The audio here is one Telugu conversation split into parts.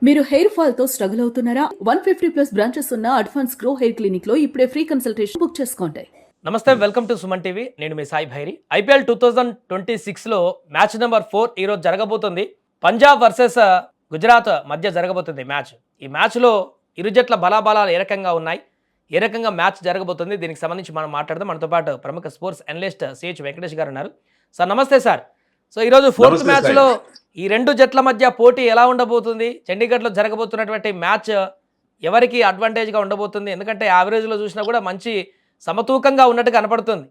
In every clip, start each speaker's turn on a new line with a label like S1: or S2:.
S1: మీరు హెయిర్ ఫాల్ తో స్ట్రగుల్ అవుతున్నారా? 150+ బ్రాంచెస్ ఉన్న అడ్వాన్స్ గ్రో హెయిర్ క్లినిక్ లో ఇప్పుడే ఫ్రీ కన్సల్టేషన్ బుక్ చేసుకోండి.
S2: నమస్తే, వెల్కమ్ టు సుమన్ టీవీ. నేను మీ సాయి భైరి. ఐపీఎల్ 2026లో మ్యాచ్ నెంబర్ 4 ఈరోజు జరగబోతుంది. పంజాబ్ వర్సెస్ గుజరాత్ మధ్య జరగబోతుంది మ్యాచ్. ఈ మ్యాచ్లో ఇరు జట్ల బలాబలాలు ఏ రకంగా ఉన్నాయి, ఏ రకంగా మ్యాచ్ జరగబోతుంది, దీనికి సంబంధించి మనం మాట్లాడదాం. మనతో పాటు ప్రముఖ స్పోర్ట్స్ అనలిస్ట్ సిహెచ్ వెంకటేష్ గారు ఉన్నారు. సార్ నమస్తే సార్. సో ఈరోజు ఫోర్త్ మ్యాచ్లో ఈ రెండు జట్ల మధ్య పోటీ ఎలా ఉండబోతుంది? చండీగఢ్లో జరగబోతున్నటువంటి మ్యాచ్ ఎవరికి అడ్వాంటేజ్గా ఉండబోతుంది? ఎందుకంటే యావరేజ్లో చూసినా కూడా మంచి సమతూకంగా ఉన్నట్టు కనపడుతుంది.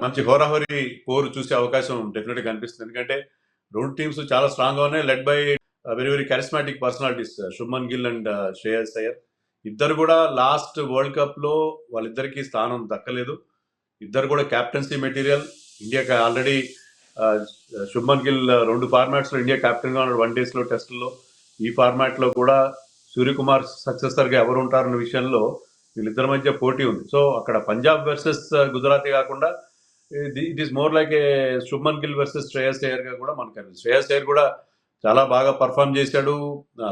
S3: మంచి హోరాహోరీ పోరు చూసే అవకాశం డెఫినెట్గా కనిపిస్తుంది. ఎందుకంటే రెండు టీమ్స్ చాలా స్ట్రాంగ్ గా ఉన్నాయి, led by very very charismatic personalities Shubman Gill and Shreyas Iyer. ఇద్దరు కూడా లాస్ట్ వరల్డ్ కప్ లో వాళ్ళిద్దరికి స్థానం దక్కలేదు. ఇద్దరు కూడా క్యాప్టెన్సీ మెటీరియల్. ఇండియాకి ఆల్రెడీ శుభ్మన్ గిల్ 2 ఫార్మాట్స్ లో ఇండియా కెప్టెన్ గా ఉన్నాడు, 1 days లో టెస్టుల్లో. ఈ ఫార్మాట్ లో కూడా సూర్యకుమార్ సక్సెసర్ గా ఎవరు ఉంటారన్న విషయంలో వీళ్ళిద్దరి మధ్య పోటీ ఉంది. సో అక్కడ పంజాబ్ వర్సెస్ గుజరాత్ కాకుండా it is more like A Shubman Gill versus Shreyas Iyer గా కూడా మనకు కనిపిస్తుంది. శ్రేయస్ అయ్యర్ కూడా చాలా బాగా పర్ఫామ్ చేశాడు.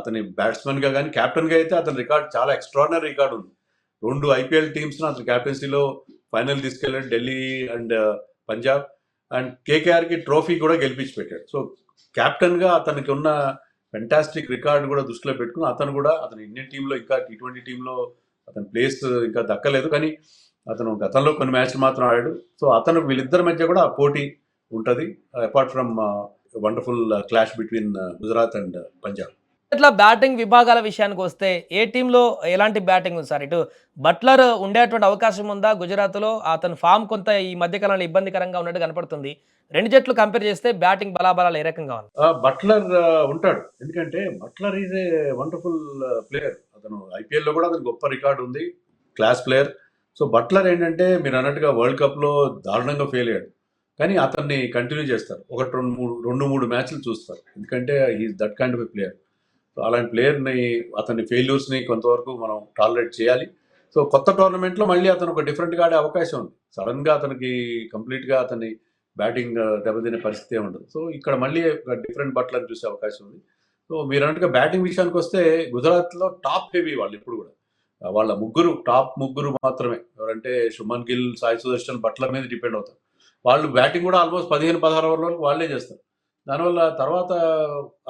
S3: అతని బ్యాట్స్మెన్ గా కానీ కెప్టెన్ గా అయితే అతని రికార్డ్ చాలా ఎక్స్ట్రాడినరీ రికార్డ్ ఉంది. 2 IPL టీమ్స్ అతని క్యాప్టెన్సీలో ఫైనల్ తీసుకెళ్ళాడు, Delhi and Punjab. And KKR కి ట్రోఫీ కూడా గెలిపించి పెట్టాడు. సో కెప్టెన్ గా అతనికి ఉన్న ఫెంటాస్టిక్ రికార్డ్ కూడా దృష్టిలో పెట్టుకుని అతను ఇండియన్ టీంలో ఇంకా T20 టీంలో అతని ప్లేస్ ఇంకా దక్కలేదు, కానీ అతను గతంలో కొన్ని మ్యాచ్లు మాత్రం ఆడాడు. సో అతను వీళ్ళిద్దరి మధ్య కూడా పోటీ ఉంటుంది, apart from wonderful clash between Gujarat and Punjab.
S2: ఇట్లా బ్యాటింగ్ విభాగాల విషయానికి వస్తే ఏ టీంలో ఎలాంటి బ్యాటింగ్ ఉంది సార్? ఇటు బట్లర్ ఉండేటువంటి అవకాశం ఉందా గుజరాత్లో? అతని ఫామ్ కొంత ఈ మధ్యకాలంలో ఇబ్బందికరంగా ఉన్నట్టు కనపడుతుంది. రెండు జట్లు కంపేర్ చేస్తే బ్యాటింగ్ బలాబలాలు ఏ రకంగా ఉంది?
S3: బట్లర్ ఉంటాడు, ఎందుకంటే Buttler is a wonderful player. అతను IPL లో కూడా అతను గొప్ప రికార్డు ఉంది, క్లాస్ ప్లేయర్. సో బట్లర్ ఏంటంటే మీరు అన్నట్టుగా వరల్డ్ కప్లో దారుణంగా ఫెయిల్ అయ్యాడు, కానీ అతన్ని కంటిన్యూ చేస్తారు. 2-3 మ్యాచ్లు చూస్తారు, ఎందుకంటే he's that kind of a player. So అలాంటి ప్లేయర్ని, అతని ఫెయిల్యూర్స్ని కొంతవరకు మనం టాలరేట్ చేయాలి. సో కొత్త టోర్నమెంట్లో మళ్ళీ అతను ఒక డిఫరెంట్గా ఆడే అవకాశం ఉంది. సడన్గా అతనికి కంప్లీట్గా అతని బ్యాటింగ్ దెబ్బతినే పరిస్థితి ఉండదు. సో ఇక్కడ మళ్ళీ ఒక డిఫరెంట్ బట్లర్ చూసే అవకాశం ఉంది. సో మీరు అన్నట్టుగా బ్యాటింగ్ విషయానికి వస్తే గుజరాత్లో టాప్ హెవీ వాళ్ళు ఇప్పుడు కూడా. వాళ్ళ టాప్ ముగ్గురు మాత్రమే. ఎవరంటే శుభ్మన్ గిల్, సాయి సుదర్శన్, బట్లర్ మీద డిపెండ్ అవుతారు. వాళ్ళు బ్యాటింగ్ కూడా ఆల్మోస్ట్ 15-16 ఓవర్ల వరకు వాళ్ళే చేస్తారు. దానివల్ల తర్వాత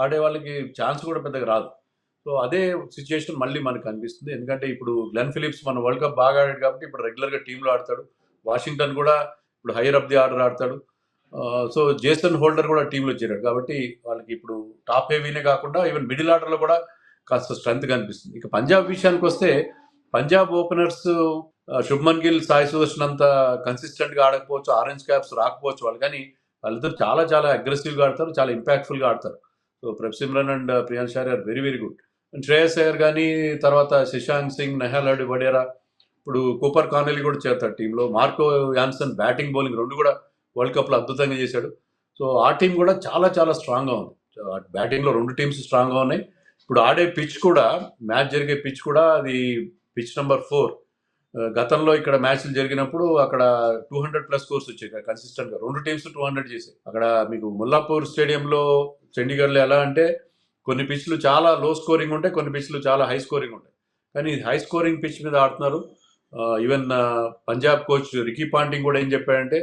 S3: ఆడే వాళ్ళకి ఛాన్స్ కూడా పెద్దగా రాదు. సో అదే సిచ్యుయేషన్ మళ్ళీ మనకు కనిపిస్తుంది. ఎందుకంటే ఇప్పుడు గ్లెన్ ఫిలిప్స్ మన వరల్డ్ కప్ బాగా ఆడాడు కాబట్టి ఇప్పుడు రెగ్యులర్గా టీంలో ఆడతాడు. వాషింగ్టన్ కూడా ఇప్పుడు హైయర్ అప్ ది ఆర్డర్ ఆడతాడు. సో జేసన్ హోల్డర్ కూడా టీంలో చేరాడు కాబట్టి వాళ్ళకి ఇప్పుడు టాప్ హెవీనే కాకుండా ఈవెన్ మిడిల్ ఆర్డర్లో కూడా కాస్త స్ట్రెంత్ కనిపిస్తుంది. ఇక పంజాబ్ విషయానికి వస్తే పంజాబ్ ఓపెనర్స్ శుభ్మన్ గిల్, సాయి సుదర్శన్ అంత కన్సిస్టెంట్గా ఆడకపోవచ్చు, ఆరెంజ్ క్యాప్స్ రాకపోవచ్చు వాళ్ళు, కానీ వాళ్ళిద్దరు చాలా చాలా అగ్రెసివ్గా ఆడతారు, చాలా ఇంపాక్ట్ఫుల్గా ఆడతారు. So Prabh and Priyansh are very very good. And Shreyas Iyer కానీ, తర్వాత శశాంక్ సింగ్, నెహల్ వడేరా, ఇప్పుడు కూపర్ కానెలీ కూడా చేస్తాడు టీంలో. మార్కో యాన్సన్ బ్యాటింగ్ బౌలింగ్ రెండు కూడా వరల్డ్ కప్లో అద్భుతంగా చేశాడు. సో ఆ టీం కూడా చాలా చాలా స్ట్రాంగ్గా ఉంది. బ్యాటింగ్లో 2 టీమ్స్ స్ట్రాంగ్గా ఉన్నాయి. ఇప్పుడు ఆడే పిచ్ కూడా, మ్యాచ్ జరిగే పిచ్ కూడా అది పిచ్ నెంబర్ 4. గతంలో ఇక్కడ మ్యాచ్లు జరిగినప్పుడు అక్కడ 200+ స్కోర్స్ వచ్చాయి కన్సిస్టెంట్గా. 2 టీమ్స్ 200 చేసాయి. అక్కడ మీకు ముల్లాపూర్ స్టేడియంలో చండీగఢ్లో ఎలా అంటే కొన్ని పిచ్లు చాలా లో స్కోరింగ్ ఉంటాయి, కొన్ని పిచ్లు చాలా హై స్కోరింగ్ ఉంటాయి. కానీ హై స్కోరింగ్ పిచ్ మీద ఆడుతున్నారు. Even Punjab coach Ricky Ponting కూడా ఏం చెప్పాడంటే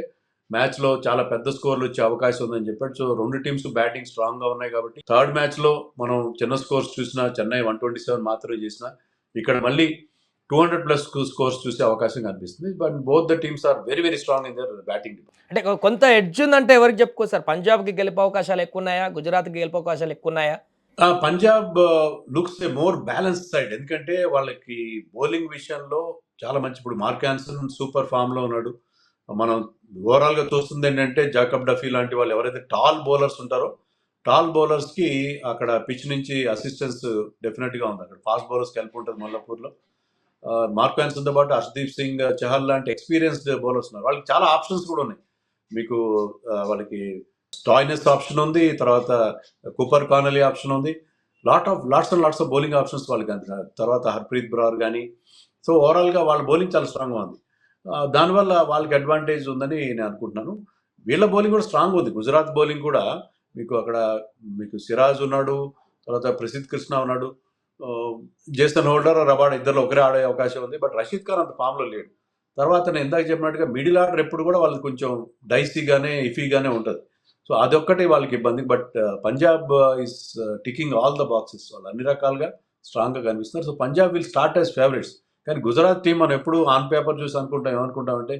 S3: మ్యాచ్లో చాలా పెద్ద స్కోర్లు వచ్చే అవకాశం ఉందని చెప్పాడు. సో 2 టీమ్స్ బ్యాటింగ్ స్ట్రాంగ్గా ఉన్నాయి కాబట్టి థర్డ్ మ్యాచ్లో మనం చిన్న స్కోర్స్ చూసినా, చెన్నై 127 మాత్రమే చేసినా, ఇక్కడ మళ్ళీ 200+ స్కోర్స్ చూసే అవకాశం కనిపిస్తుంది. But both the teams are very very strong in their batting.
S2: అంటే కొంత ఎడ్జ్ ఉందంటే ఎవరికి చెప్పుకో సార్? పంజాబ్కి గెలిపే అవకాశాలు ఎక్కువ ఉన్నాయా, గుజరాత్కి గెలిపే అవకాశాలు ఎక్కువ ఉన్నాయా?
S3: పంజాబ్ లుక్స్ ఏ మోర్ బ్యాలెన్స్ సైడ్, ఎందుకంటే వాళ్ళకి బౌలింగ్ విషయంలో చాలా మంచి. ఇప్పుడు మార్క్ యాన్సన్ సూపర్ ఫామ్లో ఉన్నాడు. మనం ఓవరాల్గా చూస్తుంది ఏంటంటే జాకబ్ డఫీ లాంటి వాళ్ళు ఎవరైతే టాల్ బౌలర్స్ ఉంటారో, టాల్ బౌలర్స్కి అక్కడ పిచ్ నుంచి అసిస్టెన్స్ డెఫినెట్గా ఉంది. అక్కడ ఫాస్ట్ బౌలర్స్కి హెల్ప్ ఉంటుంది ముల్లాపూర్లో. మార్క్ యాన్సన్తో పాటు హర్షదీప్ సింగ్, చహల్ లాంటి ఎక్స్పీరియన్స్డ్ బౌలర్స్ ఉన్నారు. వాళ్ళకి చాలా ఆప్షన్స్ కూడా ఉన్నాయి. మీకు వాళ్ళకి స్టాయినెస్ ఆప్షన్ ఉంది, తర్వాత కూపర్ కానలీ ఆప్షన్ ఉంది, లాట్స్ ఆఫ్ బౌలింగ్ ఆప్షన్స్ వాళ్ళకి అంటున్నారు. తర్వాత హర్ప్రీత్ బ్రార్ కానీ. సో ఓవరాల్గా వాళ్ళ బౌలింగ్ చాలా స్ట్రాంగ్గా ఉంది. దానివల్ల వాళ్ళకి అడ్వాంటేజ్ ఉందని నేను అనుకుంటున్నాను. వీళ్ళ బౌలింగ్ కూడా స్ట్రాంగ్ ఉంది. గుజరాత్ బౌలింగ్ కూడా మీకు అక్కడ మీకు సిరాజ్ ఉన్నాడు, తర్వాత ప్రసిద్ధ్ కృష్ణ ఉన్నాడు. జేసన్ హోల్డర్, రబాడా ఇద్దరు ఒకరే ఆడే అవకాశం ఉంది. బట్ రషీద్ ఖాన్ అంత ఫామ్‌లో లేడు. తర్వాత నేను ఇందాక చెప్పినట్టుగా మిడిల్ ఆర్డర్ ఎప్పుడు కూడా వాళ్ళది కొంచెం డైసీగానే, ఇఫీగానే ఉంటది. సో అదొక్కటి వాళ్ళకి ఇబ్బంది. But Punjab is ticking all the boxes. వాళ్ళు అన్ని రకాలుగా స్ట్రాంగ్‌గా కనిపిస్తున్నారు. So Punjab will start as favourites. కానీ గుజరాత్ టీమ్ మనం ఎప్పుడు ఆన్ పేపర్ చూసి అనుకుంటాం. ఏమనుకుంటామంటే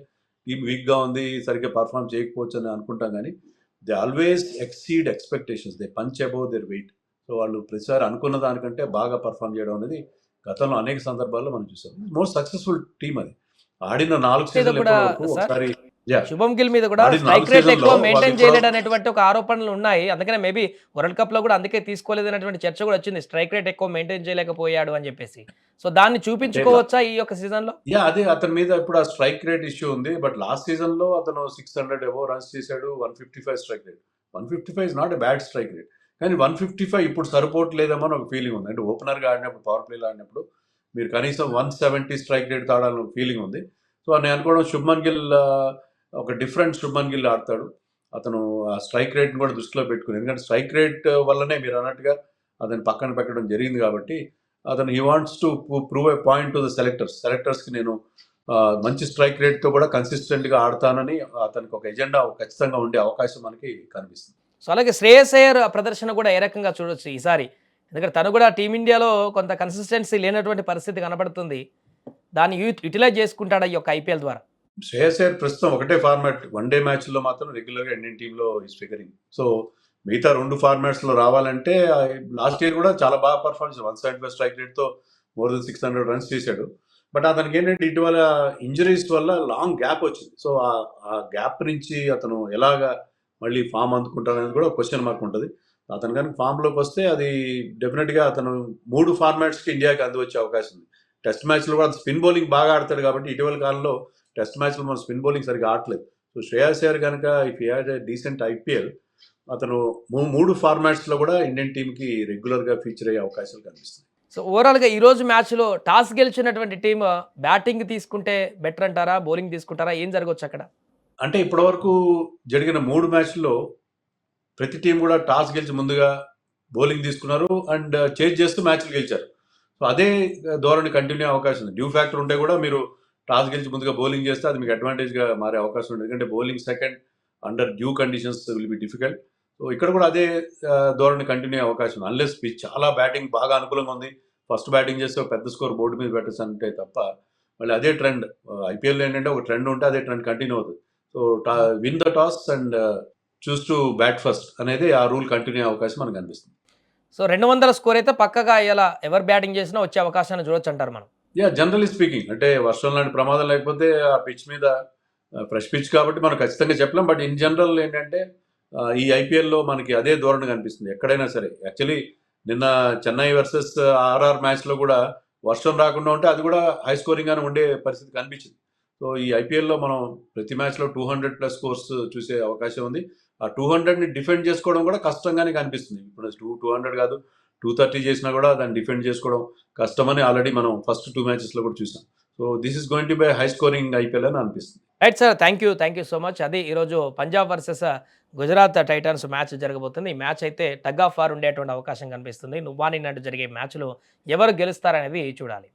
S3: టీమ్ వీక్‌గా ఉంది, సరిగ్గా పెర్ఫార్మ్ చేయకపోవచ్చు అని అనుకుంటాం గానీ, they always exceed expectations. They punch above their weight. So వాళ్ళు ప్రతిసారి అనుకున్న దానికంటే బాగా పెర్ఫార్మ్ చేయడం అనేది గతంలో అనేక సందర్భాల్లో మనం చూసాం. మోస్ట్ సక్సెస్‌ఫుల్ టీమ్ అది. ఆడిన 4
S2: మీద
S3: సీజన్‌లు
S2: కూడా
S3: ఇప్పటి వరకు
S2: సార్
S3: ఒకసారి యాహ్!
S2: శుభం గిల్ మీద కూడా
S3: ఆడిన 4
S2: స్ట్రైక్ రేట్
S3: సీజన్‌లో
S2: ఎక్కువ
S3: వాళ్ళు
S2: మెయింటైన్
S3: ఇప్పటి
S2: చేయలేడు
S3: వరకు
S2: అనేటువంటి ఒక ఆరోపణలు ఉన్నాయి. అందుకనే మేబీ వరల్డ్ కప్‌లో కూడా అందుకే తీసుకోలేదు అనేటువంటి చర్చ కూడా వచ్చింది. స్ట్రైక్ రేట్ ఎక్కువ మెయింటైన్ చేయలేకపోయాడు అని చెప్పేసి. సో దాన్ని
S3: అంటే
S2: చూపించుకోవచ్చా ఈ యొక్క సీజన్‌లో?
S3: అదే అతని మీద ఇప్పుడు ఆ స్ట్రైక్ రేట్ ఇష్యూ ఉంది. బట్ లాస్ట్ సీజన్‌లో అతను 600 అబోవ్ రన్స్ చేశాడు. 155 strike rate. 155 is not a bad strike rate. కానీ 155 ఇప్పుడు సరిపోవట్లేదేమో అని ఒక ఫీలింగ్ ఉంది. అంటే ఓపెనర్‌గా ఆడినప్పుడు, పవర్ ప్లేలో ఆడినప్పుడు మీరు కనీసం 170 స్ట్రైక్ రేట్ ఆడాలని ఫీలింగ్ ఉంది. సో నేను అనుకోవడం శుభ్మన్ గిల్ ఒక డిఫరెంట్ శుభ్మన్ గిల్ ఆడతాడు. అతను ఆ స్ట్రైక్ రేట్‌ని కూడా దృష్టిలో పెట్టుకొని, ఎందుకంటే స్ట్రైక్ రేట్ వల్లనే మీరన్నట్టుగా అతన్ని పక్కన పెట్టడం జరిగింది కాబట్టి, అతను he wants to prove a point to the selectors. సెలెక్టర్స్‌కి నేను మంచి స్ట్రైక్ రేట్‌తో కూడా కన్సిస్టెంట్‌గా ఆడతానని అతనికి ఒక ఎజెండా ఖచ్చితంగా ఉండే అవకాశం మనకి కనిపిస్తుంది.
S2: సో అలాగే శ్రేయస్ అయ్యర్ ప్రదర్శన కూడా ఏ రకంగా చూడొచ్చు ఈసారి? ఎందుకంటే తను కూడా టీమిండియాలో కొంత కన్సిస్టెన్సీ లేనటువంటి పరిస్థితి కనబడుతుంది. దాన్ని యుటిలైజ్ చేసుకుంటాడా ఈ యొక్క ఐపీఎల్ ద్వారా?
S3: శ్రేయస్ అయ్యర్ ప్రస్తుతం ఒకటే ఫార్మాట్ వన్ డే మ్యాచ్‌లో మాత్రం రెగ్యులర్‌గా ఇండియన్ టీమ్‌లో ఈస్ ఫిగరింగ్. సో మిగతా 2 ఫార్మాట్స్‌లో రావాలంటే లాస్ట్ ఇయర్ కూడా చాలా బాగా పెర్ఫార్మ్ చేశాడు. 175 స్ట్రైక్ రేట్‌తో మోర్ దెన్ 600 రన్స్ చేశాడు. బట్ అతనికేంటంటే ఇటీవల ఇంజరీస్ వల్ల లాంగ్ గ్యాప్ వచ్చింది. సో ఆ గ్యాప్ నుంచి అతను ఎలాగా మళ్ళీ ఫామ్ అందుకుంటాడనేది కూడా క్వెషన్ మార్క్ ఉంటది. అతను గనుక ఫామ్‌లోకొస్తే అది డెఫినిట్‌గా అతను 3 ఫార్మాట్స్‌కి ఇండియాకి అందివచ్చే అవకాశం ఉంది. టెస్ట్ మ్యాచ్‌లో కూడా స్పిన్ బౌలింగ్ బాగా ఆడతాడు కాబట్టి ఇటీవల కాలంలో టెస్ట్ మ్యాచ్‌లో మన స్పిన్ బౌలింగ్ సరిగ్గా ఆడట్లేదు. సో శ్రేయస్ అయ్యర్ గనుక if he had a decent IPL అతను 3 ఫార్మాట్స్‌లో కూడా ఇండియన్ టీమ్‌కి రెగ్యులర్‌గా ఫీచర్ అయ్యే అవకాశాలు కనిపిస్తున్నాయి.
S2: సో ఓవరాల్‌గా ఈరోజు మ్యాచ్‌లో టాస్ గెలిచినటువంటి టీమ్ బ్యాటింగ్ తీసుకుంటే బెటర్ అంటారా? బౌలింగ్ తీసుకుంటారా? ఏం జరగొచ్చు అక్కడ?
S3: అంటే ఇప్పటివరకు జరిగిన 3 మ్యాచ్‌ల్లో ప్రతి టీమ్ కూడా టాస్ గెలిచి ముందుగా బౌలింగ్ తీసుకున్నారు అండ్ చేజ్ చేస్తూ మ్యాచ్‌లు గెలిచారు. సో అదే ధోరణి కంటిన్యూ అయ్యే అవకాశం ఉంది. డ్యూ ఫ్యాక్టర్ ఉంటే కూడా మీరు టాస్ గెలిచి ముందుగా బౌలింగ్ చేస్తే అది మీకు అడ్వాంటేజ్‌గా మారే అవకాశం ఉంది. ఎందుకంటే bowling second under due conditions will be difficult. So ఇక్కడ కూడా అదే ధోరణి కంటిన్యూ అయ్యే అవకాశం ఉంది. అన్లెస్ పిచ్ చాలా బ్యాటింగ్ బాగా అనుకూలంగా ఉంది. ఫస్ట్ బ్యాటింగ్ చేస్తే ఒక పెద్ద స్కోర్ బోర్డు మీద పెట్టొచ్చు అంటే తప్ప మళ్ళీ అదే ట్రెండ్ ఐపీఎల్‌లో ఏంటంటే ఒక ట్రెండ్ ఉంటే అదే ట్రెండ్ కంటిన్యూ అవుతది. So win the toss and choose to bat first అనేది ఆ రూల్ కంటిన్యూ అయ్యే అవకాశం మనకు కనిపిస్తుంది.
S2: సో 200 స్కోర్ అయితే పక్కగా ఇలా ఎవరు బ్యాటింగ్ చేసినా వచ్చే అవకాశాన్ని చూడొచ్చంటారు మనం.
S3: జనరల్లీ స్పీకింగ్ అంటే వర్షం లాంటి ప్రమాదం లేకపోతే ఆ పిచ్ మీద ఫ్రెష్ పిచ్ కాబట్టి మనం ఖచ్చితంగా చెప్పలేం. బట్ ఇన్ జనరల్ ఏంటంటే ఈ ఐపీఎల్‌లో మనకి అదే ధోరణి కనిపిస్తుంది. ఎక్కడైనా సరే. యాక్చువల్లీ నిన్న చెన్నై వర్సెస్ ఆర్ఆర్ మ్యాచ్‌లో కూడా వర్షం రాకుండా ఉంటే అది కూడా హై స్కోరింగ్‌గానే ఉండే పరిస్థితి కనిపించింది. సో ఈ ఐపీఎల్‌లో మనం ప్రతి మ్యాచ్‌లో 200+ స్కోర్స్ చూసే అవకాశం ఉంది. ఆ 200ని డిఫెండ్ చేసుకోవడం కూడా కష్టంగానే కనిపిస్తుంది. ఇప్పుడు 200 కాదు 230 చేసినా కూడా దాన్ని డిఫెండ్ చేసుకోవడం కష్టమని ఆల్రెడీ మనం ఫస్ట్ 2 మ్యాచెస్‌లో కూడా చూసాం. So this is going to be high scoring IPL అని అనిపిస్తుంది.
S2: Right sir. Thank you so much. అది ఈరోజు Punjab versus Gujarat Titans match జరగబోతుంది. ఈ మ్యాచ్ అయితే టగ్ ఆఫ్ వార్ ఉండేటువంటి అవకాశం కనిపిస్తుంది. నువ్వా నిన్నట్టు జరిగే మ్యాచ్‌లో ఎవరు గెలుస్తారనేది చూడాలి.